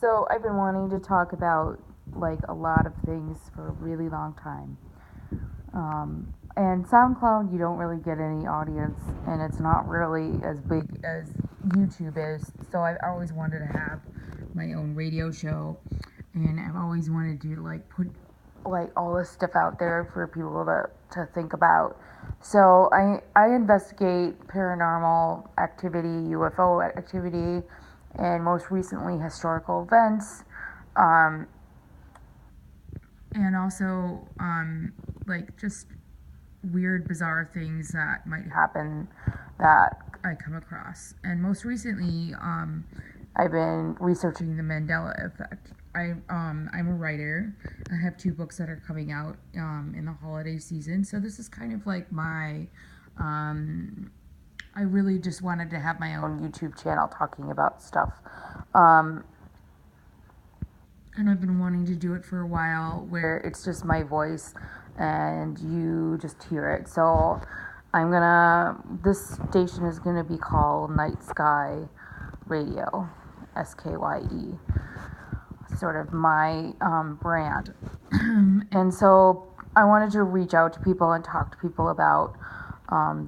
So I've been wanting to talk about like a lot of things for a really long time. And SoundCloud, you don't really get any audience, and it's not really as big as YouTube is. So I've always wanted to have my own radio show, and I've always wanted to like put like all this stuff out there for people to think about. So I investigate paranormal activity, UFO activity, and most recently historical events, um, and also like just weird, bizarre things that might happen that I come across. And most recently, I've been researching the Mandela effect. I'm a writer. I have 2 books that are coming out in the holiday season. So this is kind of like my. I really just wanted to have my own YouTube channel talking about stuff. Um, and I've been wanting to do it for a while where it's just my voice and you just hear it. So this station is gonna be called Night Skye Radio, SKYE, sort of my brand. And so I wanted to reach out to people and talk to people about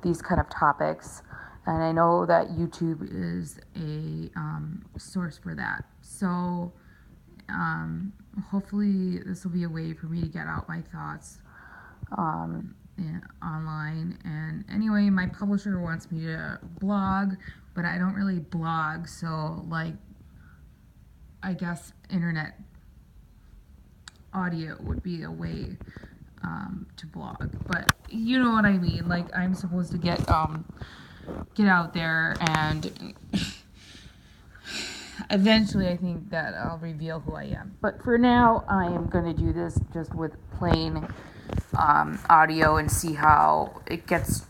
these kind of topics. And I know that YouTube is a source for that. So hopefully this will be a way for me to get out my thoughts online. And anyway, my publisher wants me to blog, but I don't really blog, so like I guess internet audio would be a way to blog, but you know what I mean. Like I'm supposed to get out there, and eventually I think that I'll reveal who I am. But for now, I am going to do this just with plain audio and see how it gets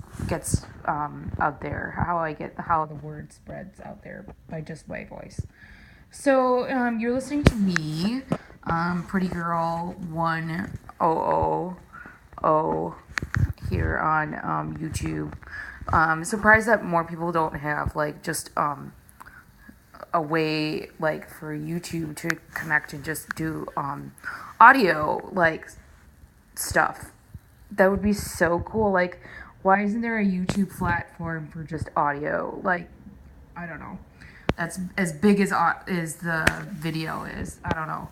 out there, how the word spreads out there by just my voice. So you're listening to me, Pretty Girl 1000 here on YouTube. Surprised that more people don't have like just a way like for YouTube to connect and just do audio like stuff. That would be so cool. Like, why isn't there a YouTube platform for just audio? Like, I don't know. That's as big as the video is. I don't know.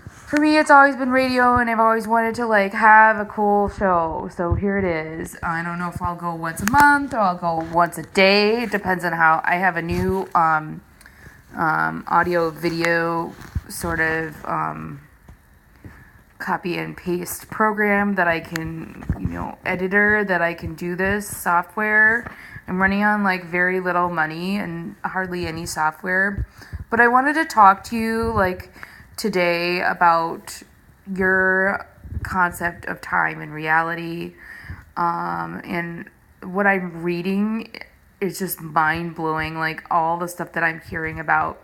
For me, it's always been radio, and I've always wanted to like have a cool show. So here it is. I don't know if I'll go once a month or I'll go once a day. It depends on how I have a new audio video sort of copy and paste program that I can, editor that I can do this software. I'm running on like very little money and hardly any software. But I wanted to talk to you like today about your concept of time and reality. And what I'm reading is just mind blowing. Like all the stuff that I'm hearing about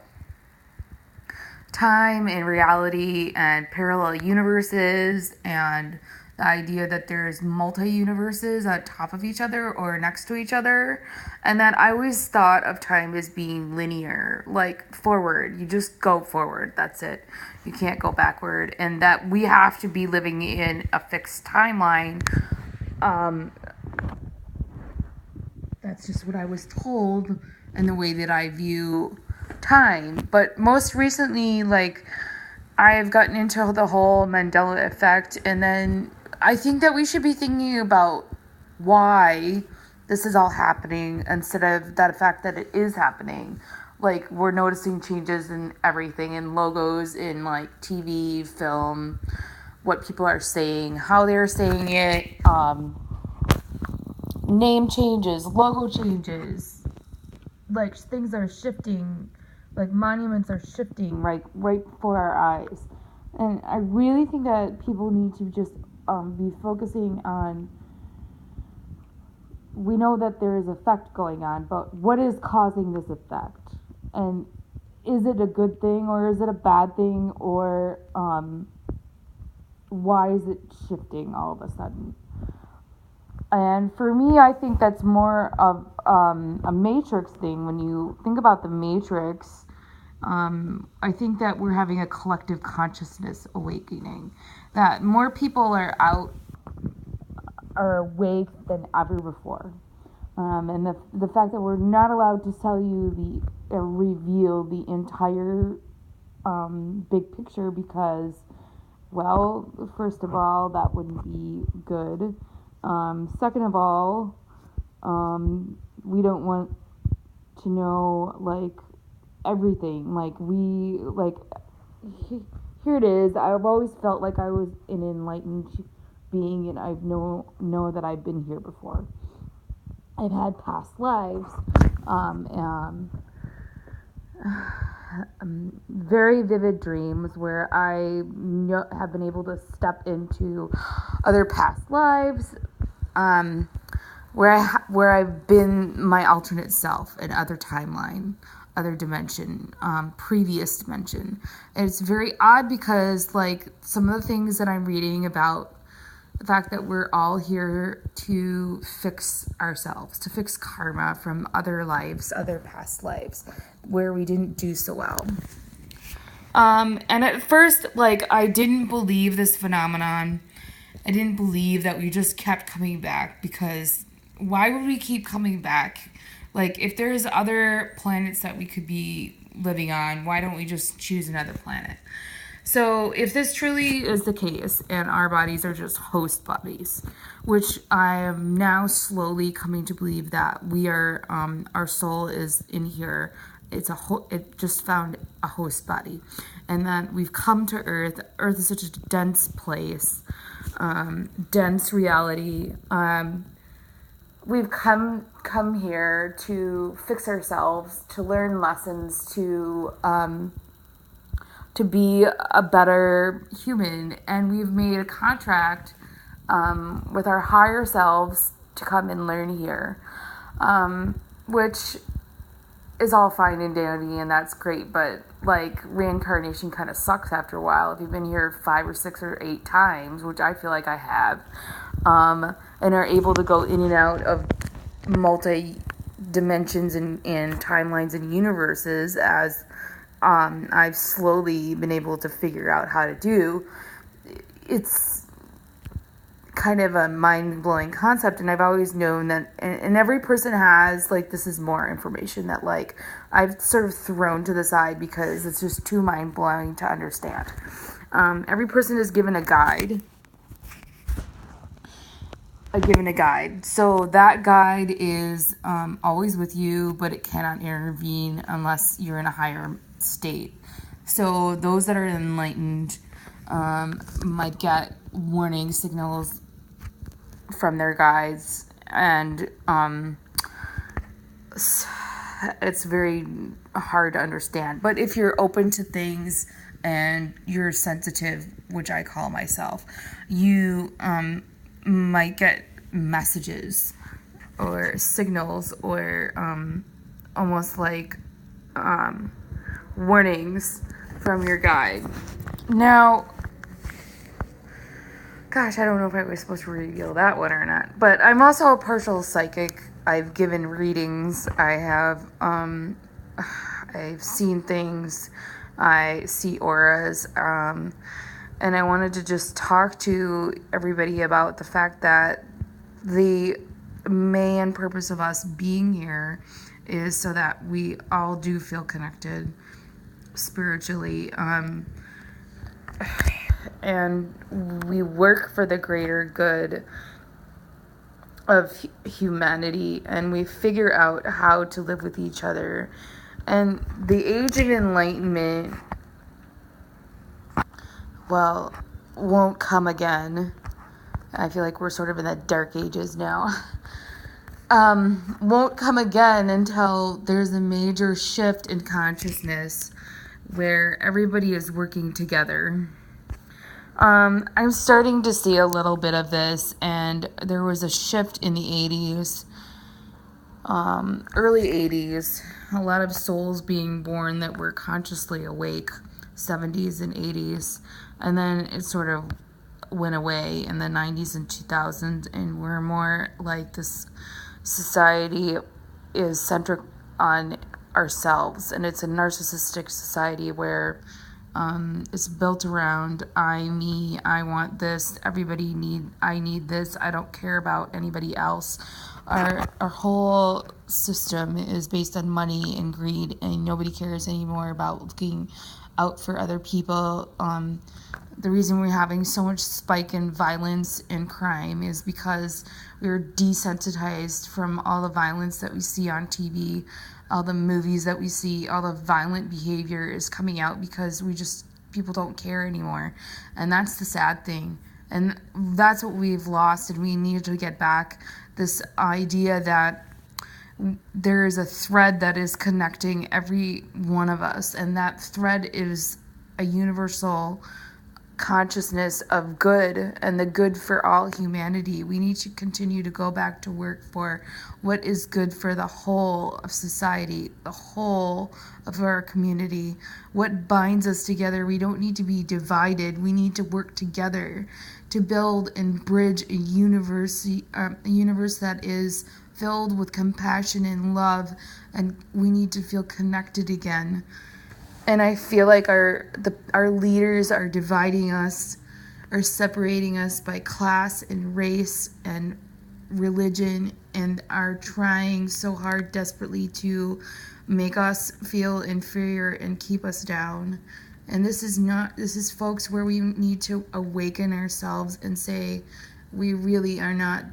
time and reality and parallel universes, and the idea that there's multi-universes on top of each other or next to each other, and that I always thought of time as being linear, like forward. You just go forward, that's it. You can't go backward, and that we have to be living in a fixed timeline. That's just what I was told and the way that I view time. But most recently, like, I've gotten into the whole Mandela effect, and then I think that we should be thinking about why this is all happening instead of that fact that it is happening. Like, we're noticing changes in everything, in logos, in like TV, film, what people are saying, how they're saying it, name changes, logo changes, like things are shifting, like monuments are shifting right before our eyes. And I really think that people need to just be focusing on, we know that there is effect going on, but what is causing this effect? And is it a good thing or is it a bad thing, or why is it shifting all of a sudden? And for me, I think that's more of a Matrix thing. When you think about the Matrix, I think that we're having a collective consciousness awakening, that more people are awake than ever before. And the fact that we're not allowed to tell you reveal the entire big picture because, well, first of all, that wouldn't be good. Second of all, we don't want to know like everything. Here it is. I've always felt like I was an enlightened being, and I know that I've been here before. I've had past lives, very vivid dreams where I have been able to step into other past lives, where I've been my alternate self in other timeline, other dimension, previous dimension. And it's very odd because like some of the things that I'm reading about the fact that we're all here to fix ourselves, to fix karma from other lives, other past lives where we didn't do so well. And at first, like, I didn't believe this phenomenon. I didn't believe that we just kept coming back, because why would we keep coming back? Like, if there's other planets that we could be living on, why don't we just choose another planet? So if this truly is the case and our bodies are just host bodies, which I am now slowly coming to believe that we are, our soul is in here. It just found a host body, and that we've come to Earth. Earth is such a dense place, dense reality. We've come here to fix ourselves, to learn lessons, to be a better human, and we've made a contract with our higher selves to come and learn here, which is all fine and dandy, and that's great, but like reincarnation kind of sucks after a while. If you've been here 5 or 6 or 8 times, which I feel like I have, and are able to go in and out of multi dimensions and timelines and universes, as I've slowly been able to figure out how to do, it's kind of a mind-blowing concept. And I've always known that, and every person has, like, this is more information that, like, I've sort of thrown to the side because it's just too mind-blowing to understand. Every person is given a guide. So that guide is always with you, but it cannot intervene unless you're in a higher state. So those that are enlightened might get warning signals from their guides, and it's very hard to understand. But if you're open to things and you're sensitive, which I call myself, you might get messages or signals or almost like warnings from your guide. Now, gosh, I don't know if I was supposed to reveal that one or not, but I'm also a partial psychic. I've given readings. I've seen things. I see auras. And I wanted to just talk to everybody about the fact that the main purpose of us being here is so that we all do feel connected spiritually, and we work for the greater good of humanity, and we figure out how to live with each other. And the age of enlightenment, well, won't come again. I feel like we're sort of in the dark ages now. Won't come again until there's a major shift in consciousness where everybody is working together. I'm starting to see a little bit of this, and there was a shift in the 80s, early 80s, a lot of souls being born that were consciously awake, 70s and 80s, and then it sort of went away in the 90s and 2000s, and we're more like this society is centric on ourselves. And it's a narcissistic society where it's built around me, I want this, I need this, I don't care about anybody else. Our whole system is based on money and greed, and nobody cares anymore about looking out for other people. The reason we're having so much spike in violence and crime is because we're desensitized from all the violence that we see on TV, all the movies that we see, all the violent behavior is coming out because people don't care anymore. And that's the sad thing. And that's what we've lost, and we need to get back this idea that there is a thread that is connecting every one of us, and that thread is a universal consciousness of good and the good for all humanity. We need to continue to go back to work for what is good for the whole of society, the whole of our community, what binds us together. We don't need to be divided. We need to work together to build and bridge a universe that is filled with compassion and love, and we need to feel connected again. And I feel like our leaders are dividing us, are separating us by class and race and religion, and are trying so hard desperately to make us feel inferior and keep us down. And this is folks where we need to awaken ourselves and say, we really are not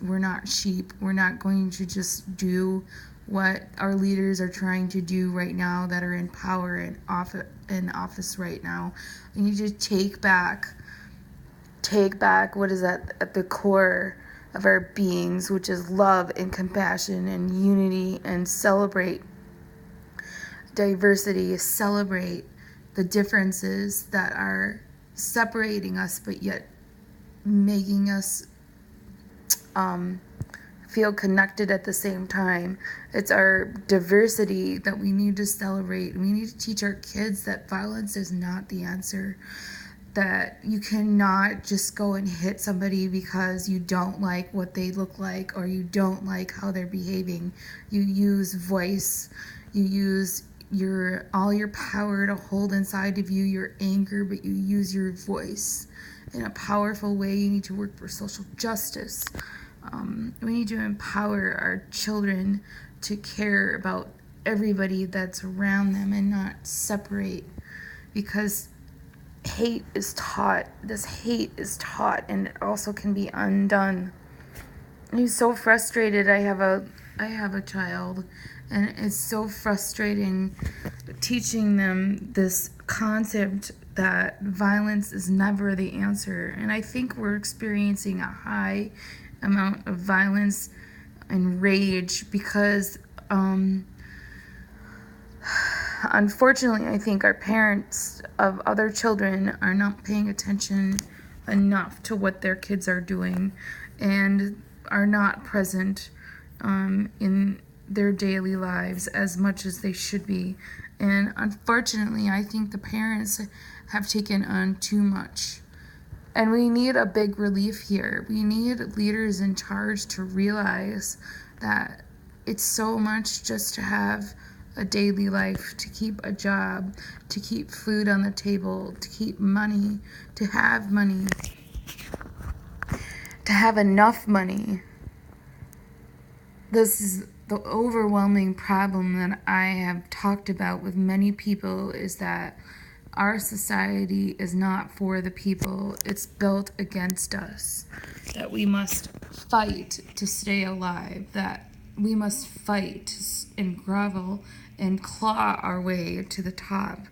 we're not sheep. We're not going to just do what our leaders are trying to do right now that are in power and in office right now. We need to take back what is at the core of our beings, which is love and compassion and unity, and celebrate diversity, celebrate the differences that are separating us but yet making us feel connected at the same time. It's our diversity that we need to celebrate. We need to teach our kids that violence is not the answer, that you cannot just go and hit somebody because you don't like what they look like or you don't like how they're behaving. You use voice, you use all your power to hold inside of you your anger, but you use your voice in a powerful way. You need to work for social justice. We need to empower our children to care about everybody that's around them and not separate, because hate is taught. This hate is taught, and it also can be undone. I'm so frustrated. I have a child, and it's so frustrating teaching them this concept that violence is never the answer. And I think we're experiencing a high amount of violence and rage because unfortunately, I think our parents of other children are not paying attention enough to what their kids are doing and are not present in their daily lives as much as they should be. And unfortunately, I think the parents have taken on too much. And we need a big relief here. We need leaders in charge to realize that it's so much just to have a daily life, to keep a job, to keep food on the table, to keep money, to have money, to have enough money. This is the overwhelming problem that I have talked about with many people, is that our society is not for the people. It's built against us. That we must fight to stay alive. That we must fight and grovel and claw our way to the top.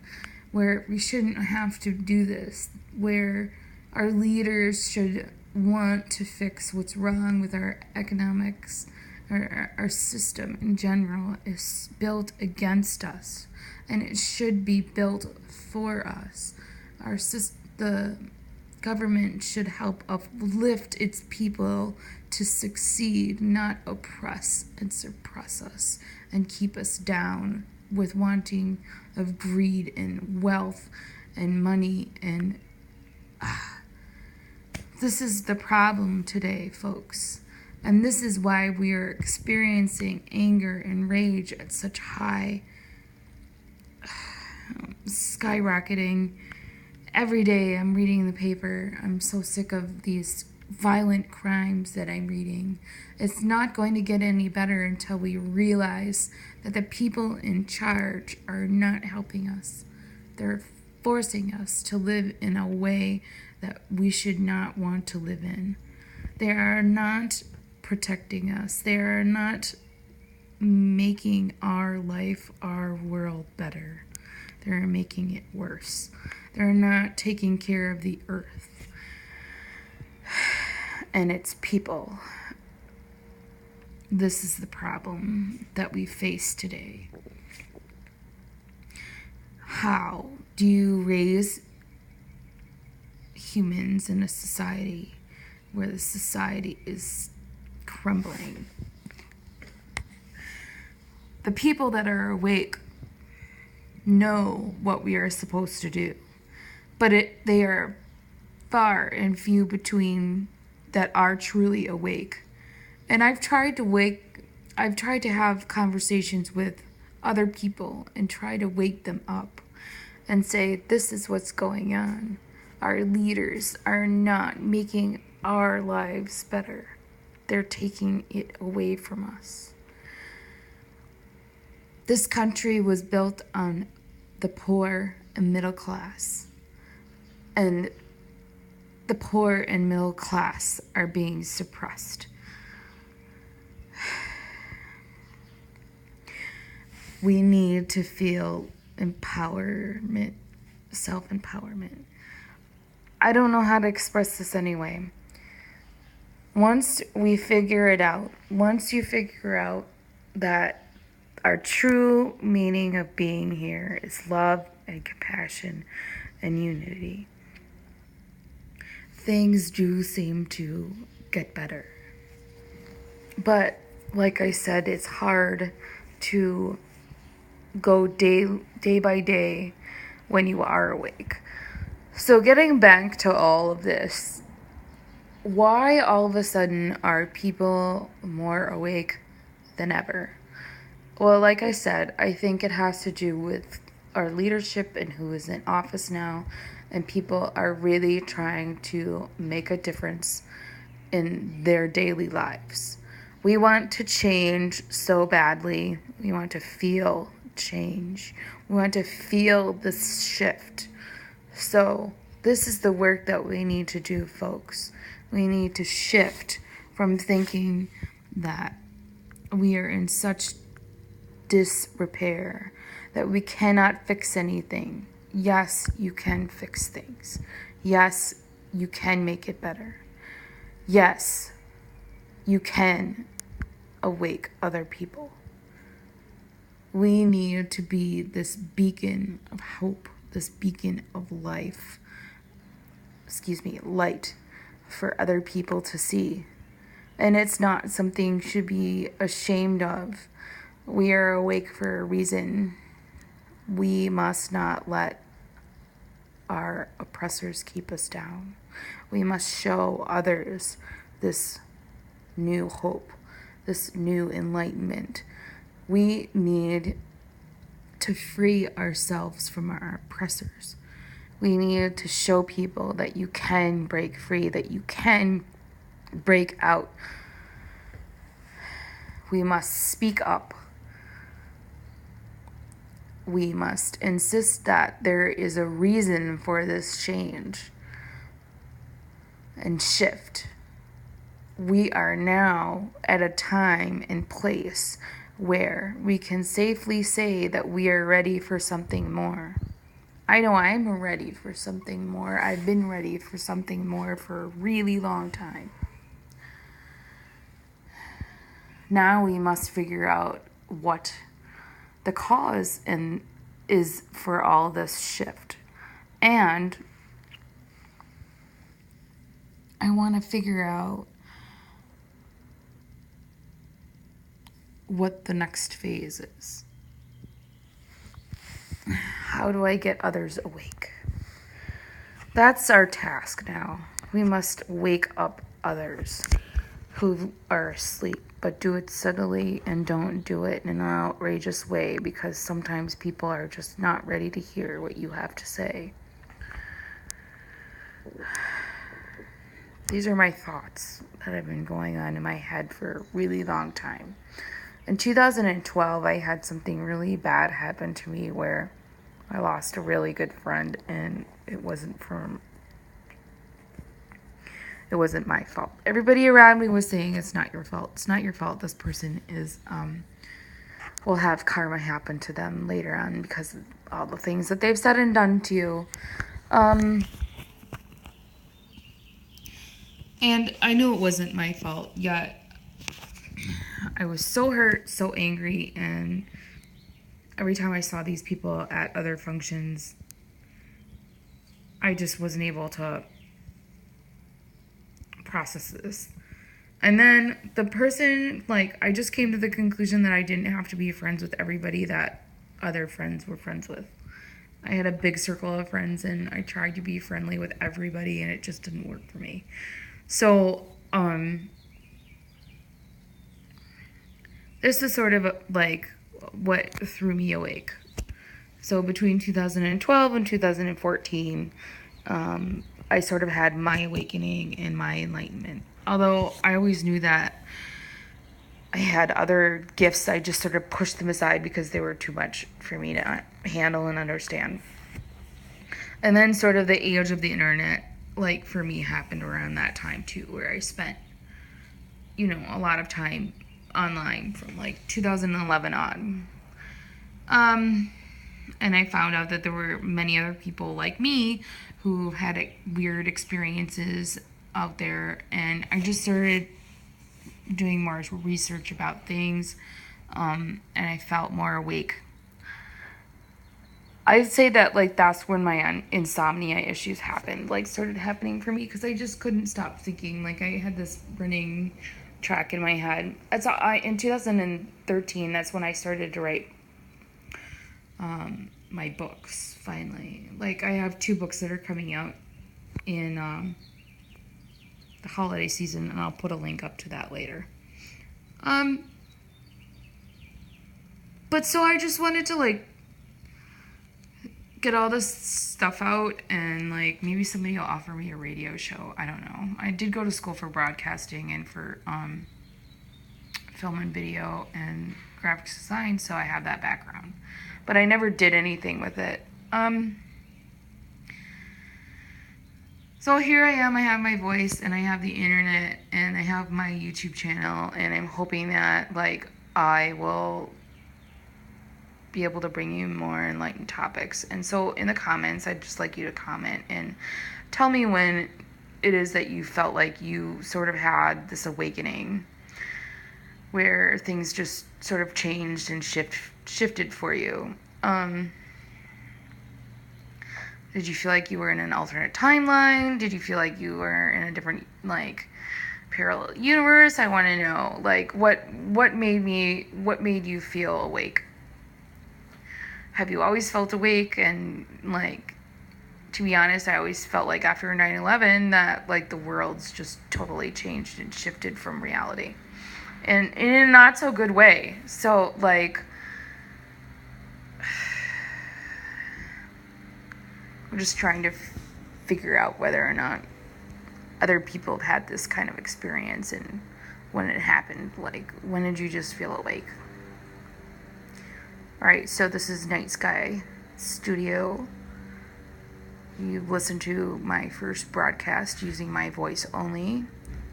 Where we shouldn't have to do this. Where our leaders should want to fix what's wrong with our economics. Our system in general is built against us. And it should be built for us. The government should help uplift its people to succeed, not oppress and suppress us and keep us down with wanting of greed and wealth and money. And this is the problem today, folks. And this is why we are experiencing anger and rage at such high, skyrocketing. Every day I'm reading the paper. I'm so sick of these violent crimes that I'm reading. It's not going to get any better until we realize that the people in charge are not helping us. They're forcing us to live in a way that we should not want to live in. They are not protecting us. They are not making our life, our world better. They're making it worse. They're not taking care of the earth and its people. This is the problem that we face today. How do you raise humans in a society where the society is crumbling? The people that are awake know what we are supposed to do, but they are far and few between that are truly awake. And I've tried to have conversations with other people and try to wake them up and say, this is what's going on. Our leaders are not making our lives better. They're taking it away from us. This country was built on the poor and middle class. And the poor and middle class are being suppressed. We need to feel empowerment, self-empowerment. I don't know how to express this anyway. Once we figure it out, once you figure out that our true meaning of being here is love and compassion and unity, things do seem to get better. But like I said, it's hard to go day by day when you are awake. So getting back to all of this, why all of a sudden are people more awake than ever? Well, like I said, I think it has to do with our leadership and who is in office now, and people are really trying to make a difference in their daily lives. We want to change so badly. We want to feel change. We want to feel this shift. So this is the work that we need to do, folks. We need to shift from thinking that we are in such disrepair that we cannot fix anything. Yes, you can fix things. Yes, you can make it better. Yes, you can awake other people. We need to be this beacon of hope, this beacon of light for other people to see. And it's not something you should be ashamed of. We are awake for a reason. We must not let our oppressors keep us down. We must show others this new hope, this new enlightenment. We need to free ourselves from our oppressors. We need to show people that you can break free, that you can break out. We must speak up. We must insist that there is a reason for this change and shift. We are now at a time and place where we can safely say that we are ready for something more. I know I'm ready for something more. I've been ready for something more for a really long time. Now we must figure out what the cause is for all this shift. And I want to figure out what the next phase is. How do I get others awake? That's our task now. We must wake up others. who are asleep, but do it subtly and don't do it in an outrageous way, because sometimes people are just not ready to hear what you have to say. These are my thoughts that have been going on in my head for a really long time. In 2012, I had something really bad happen to me where I lost a really good friend, and it wasn't my fault. Everybody around me was saying, it's not your fault. It's not your fault. This person will have karma happen to them later on because of all the things that they've said and done to you. And I knew it wasn't my fault, yet I was so hurt, so angry, and every time I saw these people at other functions, I just wasn't able to process this. And then the person, I just came to the conclusion that I didn't have to be friends with everybody that other friends were friends with. I had a big circle of friends, and I tried to be friendly with everybody, and it just didn't work for me. So, this is sort of what threw me awake. So between 2012 and 2014, I sort of had my awakening and my enlightenment. Although I always knew that I had other gifts, I just sort of pushed them aside because they were too much for me to handle and understand. And then sort of the age of the internet, for me, happened around that time too, where I spent, a lot of time online from 2011 on. And I found out that there were many other people like me who had weird experiences out there, and I just started doing more research about things, and I felt more awake. I'd say that that's when my insomnia issues happened, started happening for me, because I just couldn't stop thinking. I had this running track in my head. In 2013, that's when I started to write my books, finally. I have 2 books that are coming out in the holiday season, and I'll put a link up to that later. But so I just wanted to get all this stuff out, and maybe somebody will offer me a radio show. I don't know. I did go to school for broadcasting and for film and video and graphics design, so I have that background. But I never did anything with it. So here I am. I have my voice, and I have the internet, and I have my YouTube channel, and I'm hoping that I will be able to bring you more enlightened topics. And so in the comments, I'd just like you to comment and tell me when it is that you felt like you sort of had this awakening where things just sort of changed and shifted for you. Did you feel like you were in an alternate timeline? Did you feel like you were in a different parallel universe? I want to know what made you feel awake? Have you always felt awake? And to be honest, I always felt like after 9/11 that the world's just totally changed and shifted from reality, and in a not so good way. So I'm just trying to figure out whether or not other people have had this kind of experience, and when it happened, when did you just feel awake? Alright, so this is Night Skye Studio. You've listened to my first broadcast using my voice only.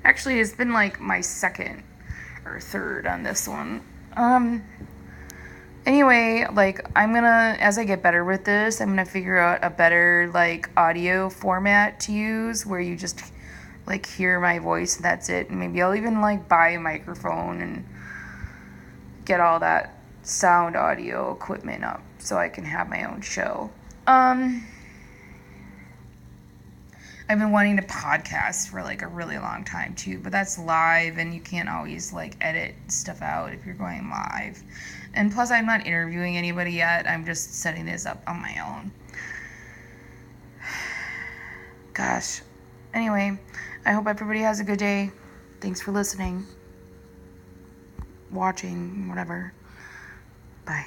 Actually, it's been my second or third on this one. Anyway, I'm gonna, as I get better with this, I'm gonna figure out a better audio format to use where you just hear my voice and that's it. And maybe I'll even buy a microphone and get all that sound audio equipment up so I can have my own show. I've been wanting to podcast for a really long time too, but that's live and you can't always edit stuff out if you're going live. And plus I'm not interviewing anybody yet. I'm just setting this up on my own. Gosh. Anyway, I hope everybody has a good day. Thanks for listening, watching, whatever. Bye.